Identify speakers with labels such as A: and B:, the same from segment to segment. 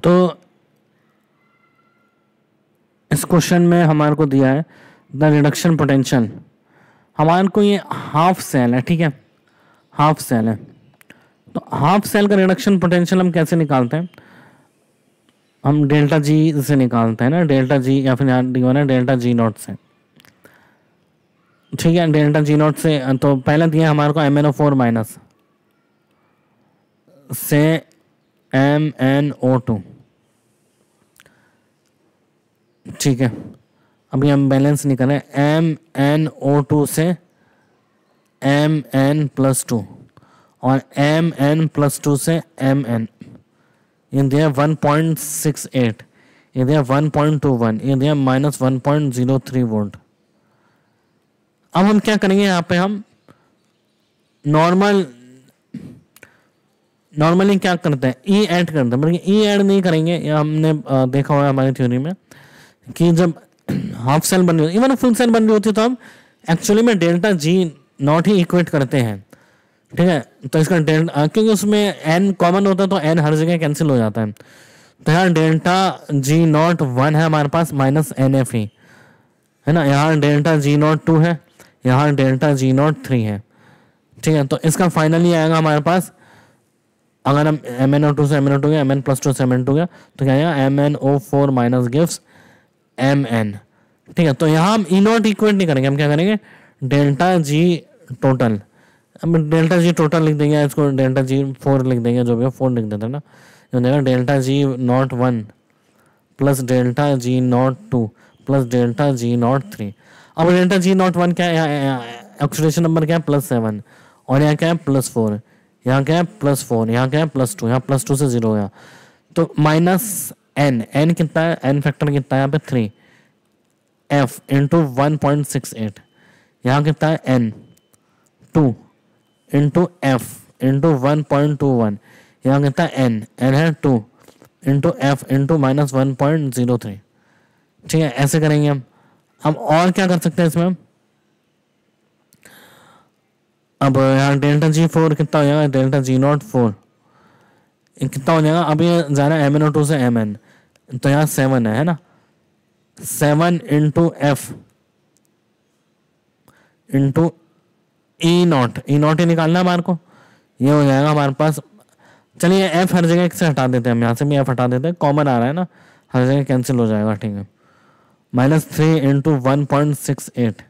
A: तो इस क्वेश्चन में हमारे को दिया है द रिडक्शन पोटेंशियल, हमारे को ये हाफ सेल है, ठीक है, हाफ सेल है। तो हाफ सेल का रिडक्शन पोटेंशियल हम कैसे निकालते हैं, हम डेल्टा जी से निकालते हैं ना, डेल्टा जी या फिर यहाँ दिया है डेल्टा जी नॉट से, ठीक है, डेल्टा जी नॉट से। तो पहले दिया हमारे को MnO4 माइनस से MnO2, ठीक है। अभी हम बैलेंस नहीं कर रहे, MnO2 से Mn+2 और Mn+2 से Mn, ये दिया 1.68, ये दिया 1.21, ये दिया -1.03 वोल्ट। अब हम क्या करेंगे, यहाँ पे हम नॉर्मली क्या करते हैं, ई ऐड करते हैं, बल्कि ई ऐड नहीं करेंगे। ये हमने देखा हुआ है हमारी थ्योरी में कि जब हाफ सेल बन रही होती, इवन फुल सेल बन रही होती है, तो हम एक्चुअली में delta G not he equate करते हैं, ठीक है। तो इसका डेल्टा, क्योंकि उसमें एन कॉमन होता है तो एन हर जगह कैंसिल हो जाता है। तो यहाँ डेल्टा जी नॉट 1 है हमारे पास माइनस NF ही है ना, यहाँ डेल्टा जी नॉट 2 है, यहाँ डेल्टा जी नॉट 3 है, ठीक है। तो इसका फाइनली आएगा हमारे पास, अगर हम MnO2 से MnO2 गया, Mn+2 से Mn2 गया, तो क्या आएगा MnO4 माइनस गिव्स Mn, ठीक है। तो यहाँ हम ई नॉट इक्वेट नहीं करेंगे, हम क्या करेंगे, डेल्टा जी टोटल, हम डेल्टा जी टोटल लिख देंगे, इसको डेल्टा जी 4 लिख देंगे, जो भी है 4 लिख देते हैं ना, जो देगा delta G not 1 plus delta G not 2 plus delta G not 3। अब डेल्टा जी नॉट 1 क्या है, ऑक्सीडेशन नंबर क्या है +7, और यहाँ क्या है +4, यहाँ क्या है +4, यहाँ क्या है +2, यहाँ +2 से 0 गया, तो माइनस n कितना है, n फैक्टर कितना है यहाँ पे 3, f इंटू 1.68, यहाँ कितना है n 2 इंटू f इंटू 1.21, यहाँ कितना है n है 2 इंटू f इंटू -1.03, ठीक है। ऐसे करेंगे हम। अब और क्या कर सकते हैं इसमें हम, अब यहाँ डेल्टा जी 4 कितना हो जाएगा, डेल्टा जी नॉट 4 कितना हो जाएगा, अब ये जा रहा है MnO2 से Mn, तो यहाँ 7 है ना, 7 into f into E not ही निकालना है हमारे को, ये हो जाएगा हमारे पास। चलिए f हर जगह से हटा देते हैं, हम यहाँ से भी f हटा देते हैं, कॉमन आ रहा है ना, हर जगह कैंसिल हो जाएगा, ठीक है। -3 इंटू 1.68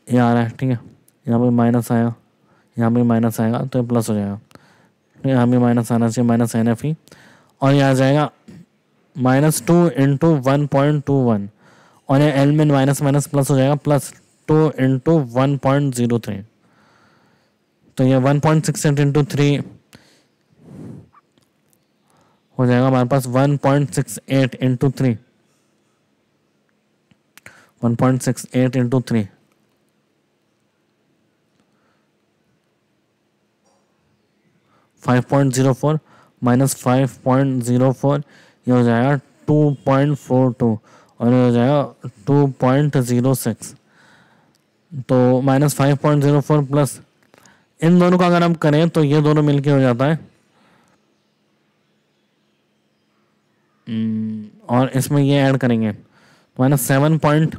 A: ये आ रहा है, ठीक है। यहाँ पे माइनस आया, यहाँ पे माइनस आएगा तो प्लस हो जाएगा, यहाँ भी माइनस आना चाहिए, -NF ही, और ये आ जाएगा -2 इंटू 1.21, और ये एल में माइनस माइनस प्लस हो जाएगा, +2 इंटू 1.03, तो ये 1.68 इंटू 3 हो जाएगा हमारे पास 1.68 इंटू 3, 1.68 इंटू 3 5.04 माइनस 5.04, ये हो जाएगा 2.42, और ये हो जाएगा 2.06, तो -5.04 प्लस इन दोनों का अगर हम करें तो ये दोनों मिलके हो जाता है, और इसमें ये ऐड करेंगे तो -7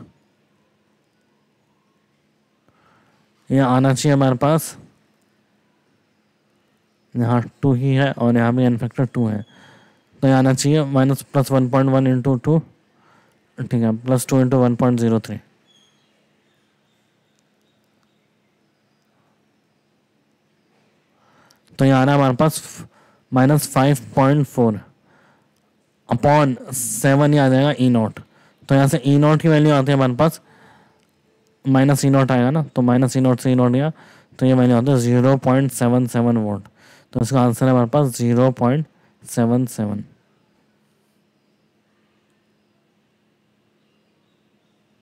A: ये आना चाहिए हमारे पास, यहाँ 2 ही है और यहाँ भी n फैक्टर 2 है, तो ये आना चाहिए -+1.1 इंटू 2, ठीक है, +2 इंटू 1.03, तो ये आना हमारे पास -5.4 अपॉन 7, ये आ जाएगा ई नॉट। तो यहाँ से ई नॉट की वैल्यू आती है हमारे पास माइनस ई नॉट आएगा ना, तो माइनस ई नॉट से ई नॉट गया, तो ये वैल्यू आती है 0.77 वोल्ट। तो इसका आंसर है हमारे पास 0.77।